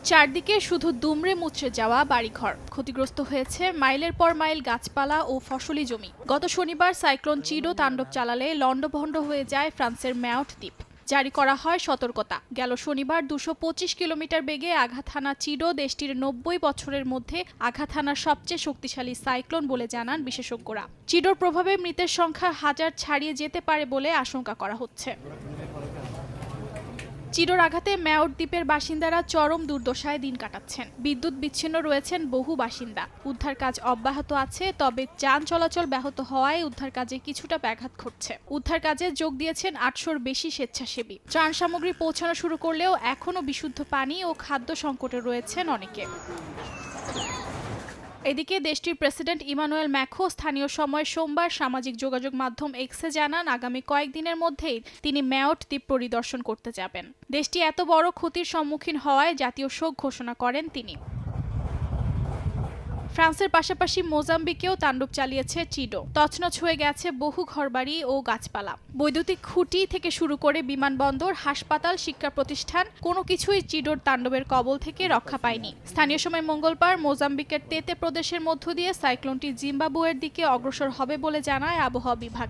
চারদিকে শুধু দুমড়ে মুচড়ে যাওয়া বাড়িঘর, ক্ষতিগ্রস্ত হয়েছে মাইলের পর মাইল গাছপালা ও ফসলি জমি। গত শনিবার সাইক্লোন চিডো তাণ্ডব চালালে লণ্ডভণ্ড হয়ে যায় ফ্রান্সের ম্যাওট দ্বীপ। জারি করা হয় সতর্কতা। গেল শনিবার ২২৫ কিলোমিটার বেগে আঘাত হানা চিডো দেশটির ৯০ বছরের মধ্যে আঘাত হানা সবচেয়ে শক্তিশালী সাইক্লোন বলে জানান বিশেষজ্ঞরা। চিডোর প্রভাবে মৃতের সংখ্যা হাজার ছাড়িয়ে যেতে পারে বলে আশঙ্কা করা হচ্ছে। চিডোর আঘাতে ম্যাওট দ্বীপের বাসিন্দারা চরম দুর্দশায় দিন কাটাচ্ছেন। বিদ্যুৎ বিচ্ছিন্ন রয়েছেন বহু বাসিন্দা। উদ্ধার কাজ অব্যাহত আছে, তবে যান চলাচল ব্যাহত হওয়ায় উদ্ধার কাজে কিছুটা ব্যাঘাত ঘটছে। উদ্ধার কাজে যোগ দিয়েছেন ৮০০-র বেশি স্বেচ্ছাসেবী। ত্রাণ সামগ্রী পৌঁছানো শুরু করলেও এখনও বিশুদ্ধ পানি ও খাদ্য সংকটে রয়েছেন অনেকে। এদিকে দেশটির প্রেসিডেন্ট ইমানুয়েল ম্যাখো স্থানীয় সময় সোমবার সামাজিক যোগাযোগ মাধ্যম এক্সে জানান, আগামী কয়েকদিনের মধ্যেই তিনি ম্যাওট দ্বীপ পরিদর্শন করতে যাবেন। দেশটি এত বড় ক্ষতির সম্মুখীন হওয়ায় জাতীয় শোক ঘোষণা করেন তিনি। ফ্রান্সের পাশাপাশি মোজাম্বিকেও তাণ্ডব চালিয়েছে চিডো। তছনছ হয়ে গেছে বহু ঘরবাড়ি ও গাছপালা। বৈদ্যুতিক খুঁটি থেকে শুরু করে বিমানবন্দর, হাসপাতাল, শিক্ষা প্রতিষ্ঠান কোনো কিছুই চিডোর তাণ্ডবের কবল থেকে রক্ষা পায়নি। স্থানীয় সময় মঙ্গলবার মোজাম্বিকের তেতে প্রদেশের মধ্য দিয়ে সাইক্লোনটি জিম্বাবুয়ের দিকে অগ্রসর হবে বলে জানায় আবহাওয়া বিভাগ।